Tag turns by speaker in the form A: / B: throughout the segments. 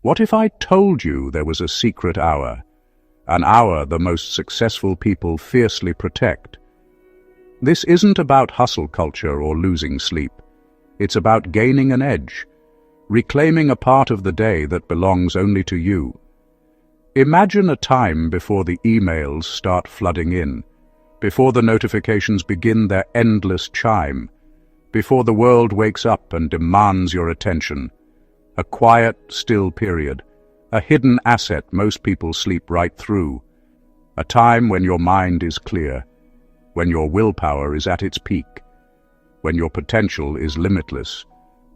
A: What if I told you there was a secret hour? An hour the most successful people fiercely protect. This isn't about hustle culture or losing sleep. It's about gaining an edge, reclaiming a part of the day that belongs only to you. Imagine a time before the emails start flooding in, before the notifications begin their endless chime, before the world wakes up and demands your attention. A quiet, still period, a hidden asset most people sleep right through. A time when your mind is clear, when your willpower is at its peak, when your potential is limitless,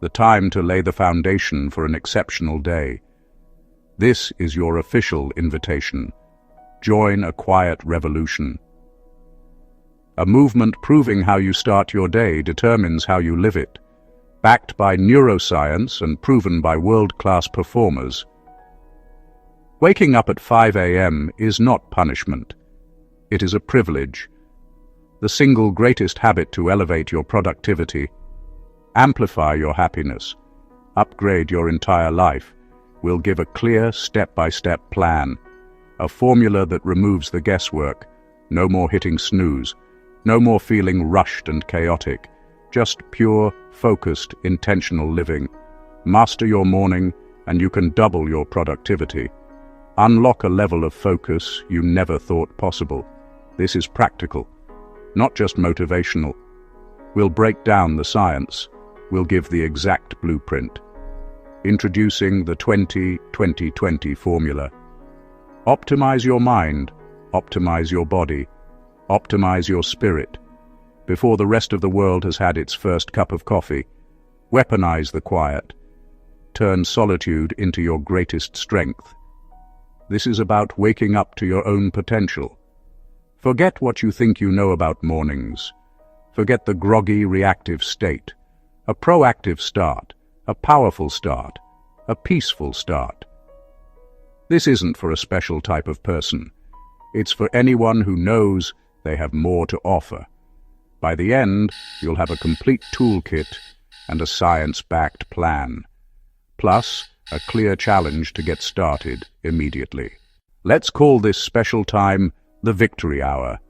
A: the time to lay the foundation for an exceptional day. This is your official invitation. Join a quiet revolution. A movement proving how you start your day determines how you live it, backed by neuroscience and proven by world-class performers. Waking up at 5 a.m. is not punishment. It is a privilege. The single greatest habit to elevate your productivity, amplify your happiness, upgrade your entire life, will give a clear step-by-step plan, a formula that removes the guesswork. No more hitting snooze, no more feeling rushed and chaotic, just pure, focused, intentional living. Master your morning and you can double your productivity. Unlock a level of focus you never thought possible. This is practical, not just motivational. We'll break down the science. We'll give the exact blueprint. Introducing the 20-20-20 formula. Optimize your mind, optimize your body, optimize your spirit. Before the rest of the world has had its first cup of coffee, weaponize the quiet. Turn solitude into your greatest strength. This is about waking up to your own potential. Forget what you think you know about mornings. Forget the groggy, reactive state. A proactive start, a powerful start, a peaceful start. This isn't for a special type of person. It's for anyone who knows they have more to offer. By the end, you'll have a complete toolkit and a science-backed plan. Plus, a clear challenge to get started immediately. Let's call this special time the Victory Hour.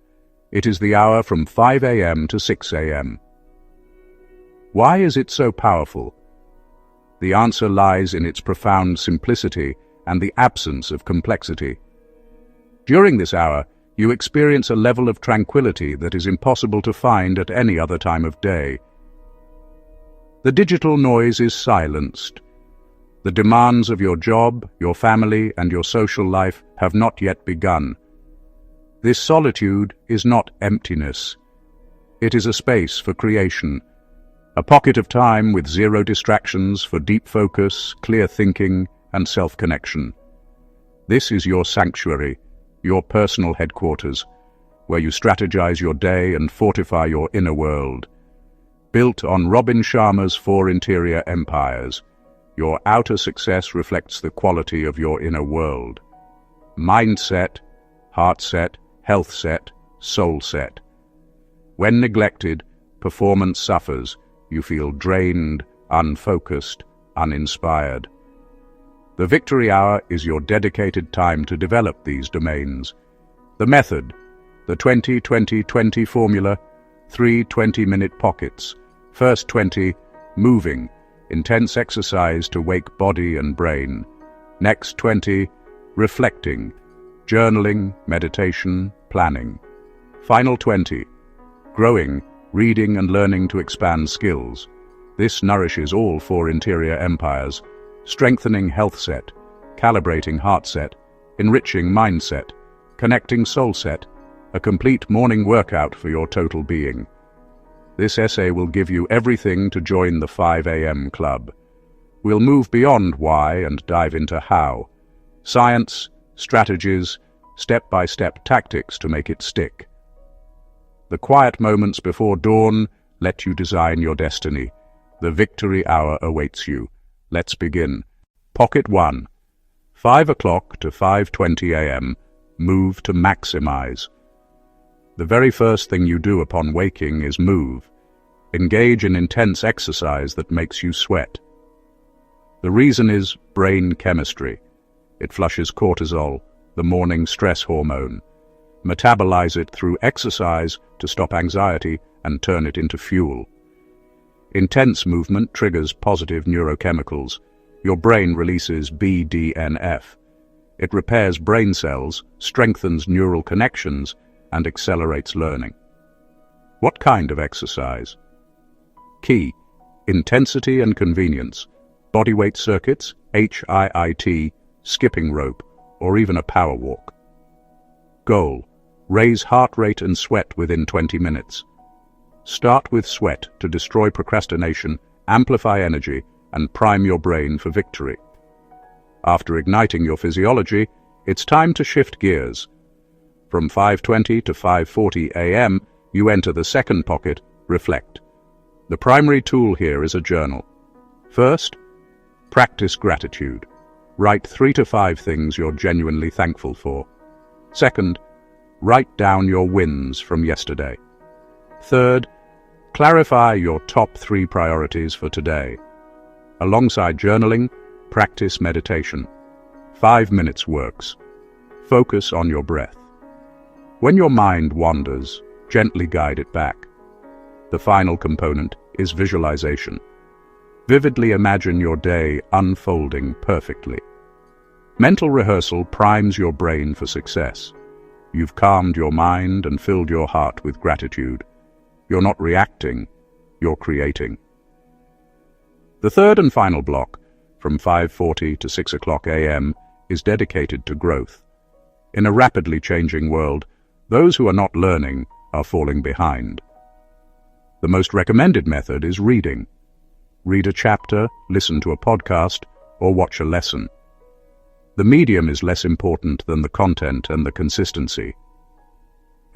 A: It is the hour from 5 a.m. to 6 a.m. Why is it so powerful? The answer lies in its profound simplicity and the absence of complexity. During this hour, you experience a level of tranquility that is impossible to find at any other time of day. The digital noise is silenced. The demands of your job, your family, and your social life have not yet begun. This solitude is not emptiness. It is a space for creation, a pocket of time with zero distractions for deep focus, clear thinking, and self-connection. This is your sanctuary, your personal headquarters, where you strategize your day and fortify your inner world. Built on Robin Sharma's 4 interior empires, your outer success reflects the quality of your inner world. Mindset, heart set, health set, soul set. When neglected, performance suffers. You feel drained, unfocused, uninspired. The Victory Hour is your dedicated time to develop these domains. The method, the 20-20-20 formula, 3 20-minute pockets. First 20, moving, intense exercise to wake body and brain. Next 20, reflecting, journaling, meditation, planning. Final 20, growing, reading and learning to expand skills. This nourishes all 4 interior empires, strengthening health set, calibrating heart set, enriching mindset, connecting soul set, a complete morning workout for your total being. This essay will give you everything to join the 5 a.m. club. We'll move beyond why and dive into how. Science, strategies, step-by-step tactics to make it stick. The quiet moments before dawn let you design your destiny. The Victory Hour awaits you. Let's begin. Pocket 1. 5 o'clock to 5:20 a.m. Move to maximize. The very first thing you do upon waking is move. Engage in intense exercise that makes you sweat. The reason is brain chemistry. It flushes cortisol, the morning stress hormone, metabolize it through exercise to stop anxiety and turn it into fuel. Intense movement triggers positive neurochemicals. Your brain releases BDNF. It repairs brain cells, strengthens neural connections, and accelerates learning. What kind of exercise? Key: intensity and convenience. Bodyweight circuits, HIIT, skipping rope, or even a power walk. Goal: raise heart rate and sweat within 20 minutes. Start with sweat to destroy procrastination, amplify energy, and prime your brain for victory. After igniting your physiology, it's time to shift gears. From 5:20 to 5:40 a.m., you enter the second pocket, reflect. The primary tool here is a journal. First, practice gratitude. Write 3 to 5 things you're genuinely thankful for. Second, write down your wins from yesterday. Third, clarify your top 3 priorities for today. Alongside journaling, practice meditation. 5 minutes works. Focus on your breath. When your mind wanders, gently guide it back. The final component is visualization. Vividly imagine your day unfolding perfectly. Mental rehearsal primes your brain for success. You've calmed your mind and filled your heart with gratitude. You're not reacting, you're creating. The third and final block, from 5:40 to 6 o'clock a.m., is dedicated to growth. In a rapidly changing world, those who are not learning are falling behind. The most recommended method is reading. Read a chapter, listen to a podcast, or watch a lesson. The medium is less important than the content and the consistency.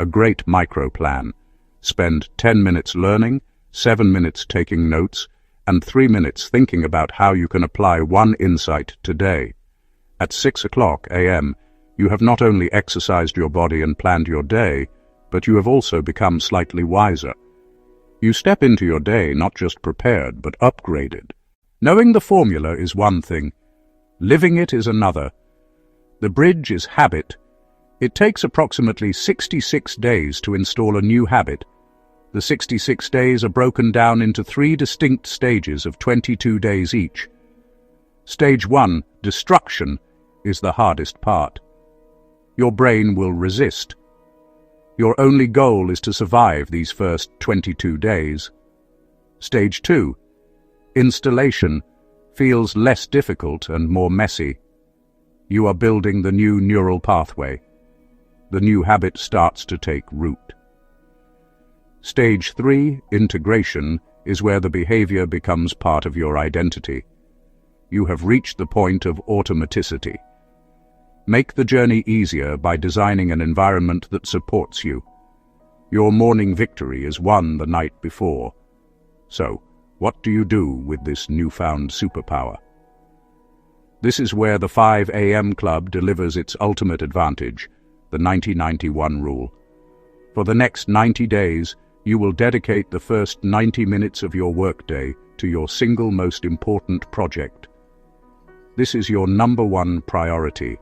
A: A great micro-plan. Spend 10 minutes learning, 7 minutes taking notes, and 3 minutes thinking about how you can apply one insight today. At 6 o'clock a.m., you have not only exercised your body and planned your day, but you have also become slightly wiser. You step into your day not just prepared, but upgraded. Knowing the formula is one thing. Living it is another. The bridge is habit. It takes approximately 66 days to install a new habit. The 66 days are broken down into 3 distinct stages of 22 days each. Stage 1, destruction, is the hardest part. Your brain will resist. Your only goal is to survive these first 22 days. Stage 2, installation, feels less difficult and more messy. You are building the new neural pathway. The new habit starts to take root. Stage 3, integration, is where the behavior becomes part of your identity. You have reached the point of automaticity. Make the journey easier by designing an environment that supports you. Your morning victory is won the night before. So, what do you do with this newfound superpower? This is where the 5 a.m. club delivers its ultimate advantage, the 90-91 rule. For the next 90 days, you will dedicate the first 90 minutes of your workday to your single most important project. This is your number 1 priority.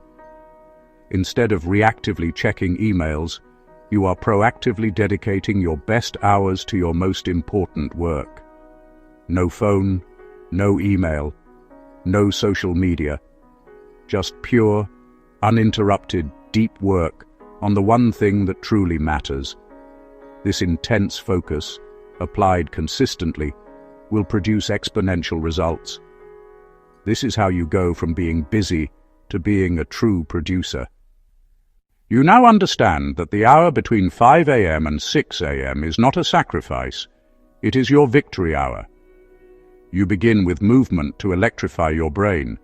A: Instead of reactively checking emails, you are proactively dedicating your best hours to your most important work. No phone, no email, no social media. Just pure, uninterrupted, deep work on the one thing that truly matters. This intense focus, applied consistently, will produce exponential results. This is how you go from being busy to being a true producer. You now understand that the hour between 5 a.m. and 6 a.m. is not a sacrifice, it is your victory hour. You begin with movement to electrify your brain,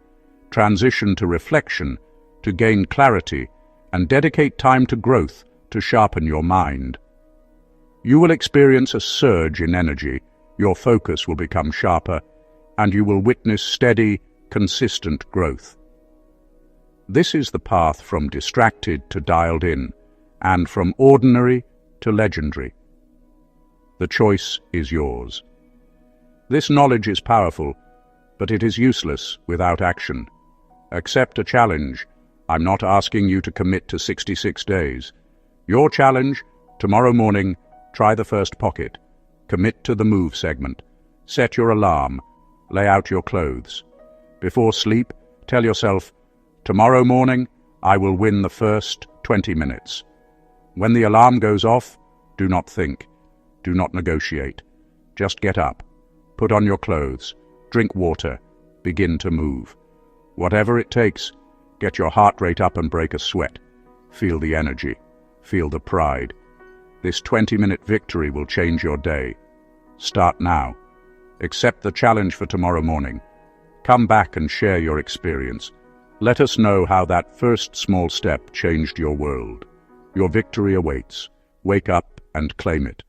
A: transition to reflection to gain clarity, and dedicate time to growth to sharpen your mind. You will experience a surge in energy, your focus will become sharper, and you will witness steady, consistent growth. This is the path from distracted to dialed in, and from ordinary to legendary. The choice is yours. This knowledge is powerful, but it is useless without action. Accept a challenge. I'm not asking you to commit to 66 days. Your challenge, tomorrow morning, try the first pocket. Commit to the move segment. Set your alarm. Lay out your clothes. Before sleep, tell yourself, tomorrow morning, I will win the first 20 minutes. When the alarm goes off, do not think. Do not negotiate. Just get up. Put on your clothes. Drink water. Begin to move. Whatever it takes, get your heart rate up and break a sweat. Feel the energy. Feel the pride. This 20-minute victory will change your day. Start now. Accept the challenge for tomorrow morning. Come back and share your experience. Let us know how that first small step changed your world. Your victory awaits. Wake up and claim it.